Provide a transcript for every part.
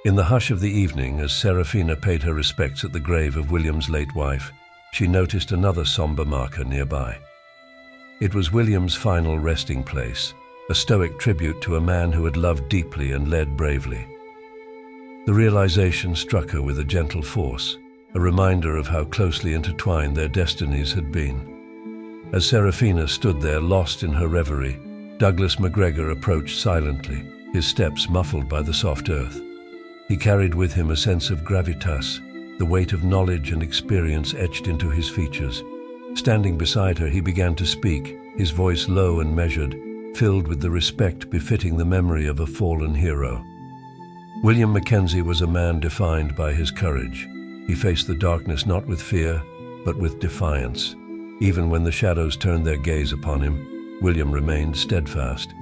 In the hush of the evening, as Seraphina paid her respects at the grave of William's late wife, she noticed another somber marker nearby. It was William's final resting place, a stoic tribute to a man who had loved deeply and led bravely. The realization struck her with a gentle force, a reminder of how closely intertwined their destinies had been. As Seraphina stood there lost in her reverie, Douglas McGregor approached silently, his steps muffled by the soft earth. He carried with him a sense of gravitas, the weight of knowledge and experience etched into his features. Standing beside her, he began to speak, his voice low and measured, filled with the respect befitting the memory of a fallen hero. William McKenzie was a man defined by his courage. He faced the darkness not with fear, but with defiance. Even when the shadows turned their gaze upon him, William remained steadfast.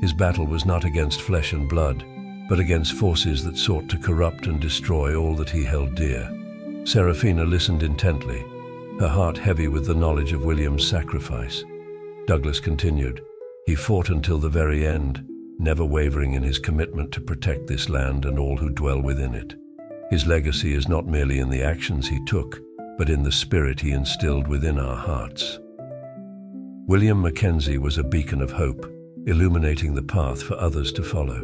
His battle was not against flesh and blood, but against forces that sought to corrupt and destroy all that he held dear. Seraphina listened intently, her heart heavy with the knowledge of William's sacrifice. Douglas continued. He fought until the very end, never wavering in his commitment to protect this land and all who dwell within it. His legacy is not merely in the actions he took, but in the spirit he instilled within our hearts. William McKenzie was a beacon of hope, illuminating the path for others to follow.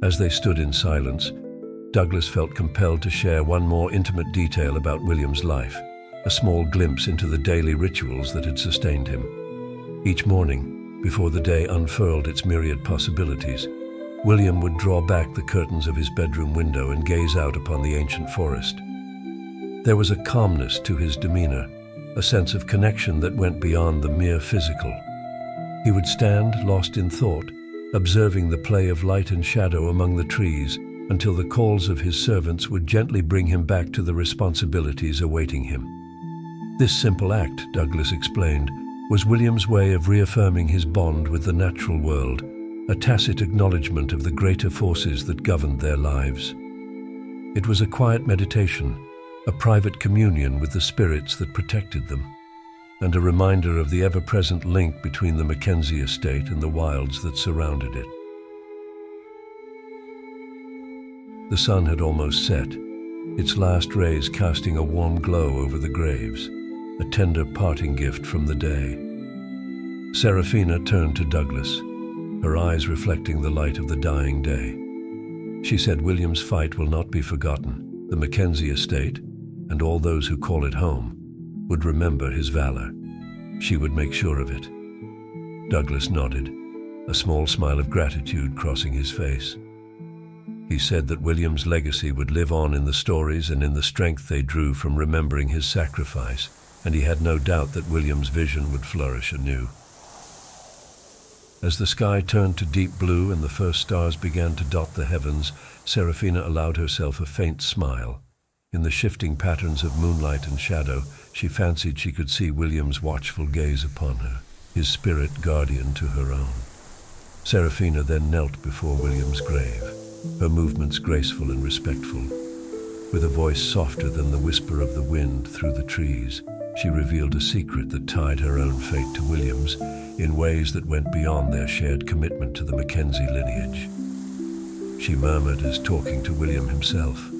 As they stood in silence, Douglas felt compelled to share one more intimate detail about William's life, a small glimpse into the daily rituals that had sustained him. Each morning, before the day unfurled its myriad possibilities, William would draw back the curtains of his bedroom window and gaze out upon the ancient forest. There was a calmness to his demeanor, a sense of connection that went beyond the mere physical. He would stand, lost in thought, observing the play of light and shadow among the trees until the calls of his servants would gently bring him back to the responsibilities awaiting him. This simple act, Douglas explained, was William's way of reaffirming his bond with the natural world, a tacit acknowledgement of the greater forces that governed their lives. It was a quiet meditation, a private communion with the spirits that protected them, and a reminder of the ever-present link between the Mackenzie estate and the wilds that surrounded it. The sun had almost set, its last rays casting a warm glow over the graves, a tender parting gift from the day. Seraphina turned to Douglas, her eyes reflecting the light of the dying day. She said, "William's fight will not be forgotten. The Mackenzie estate, and all those who call it home, would remember his valor. She would make sure of it." Douglas nodded, a small smile of gratitude crossing his face. He said that William's legacy would live on in the stories and in the strength they drew from remembering his sacrifice, and he had no doubt that William's vision would flourish anew. As the sky turned to deep blue and the first stars began to dot the heavens, Seraphina allowed herself a faint smile. In the shifting patterns of moonlight and shadow, she fancied she could see William's watchful gaze upon her, his spirit guardian to her own. Seraphina then knelt before William's grave, her movements graceful and respectful. With a voice softer than the whisper of the wind through the trees, she revealed a secret that tied her own fate to William's in ways that went beyond their shared commitment to the Mackenzie lineage. She murmured as talking to William himself.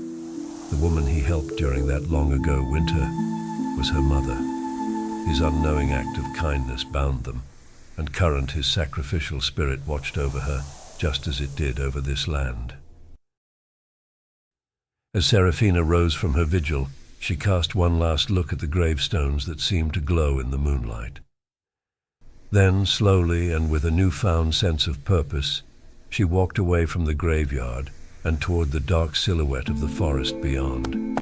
The woman he helped during that long-ago winter was her mother. His unknowing act of kindness bound them, and current his sacrificial spirit watched over her, just as it did over this land. As Seraphina rose from her vigil, she cast one last look at the gravestones that seemed to glow in the moonlight. Then, slowly and with a newfound sense of purpose, she walked away from the graveyard and toward the dark silhouette of the forest beyond.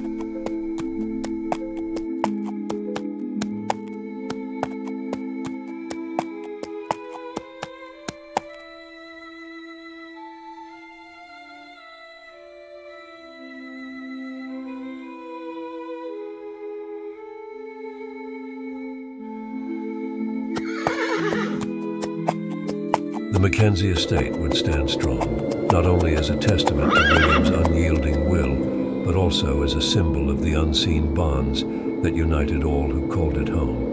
The Mackenzie estate would stand strong, not only as a testament to William's unyielding will, but also as a symbol of the unseen bonds that united all who called it home.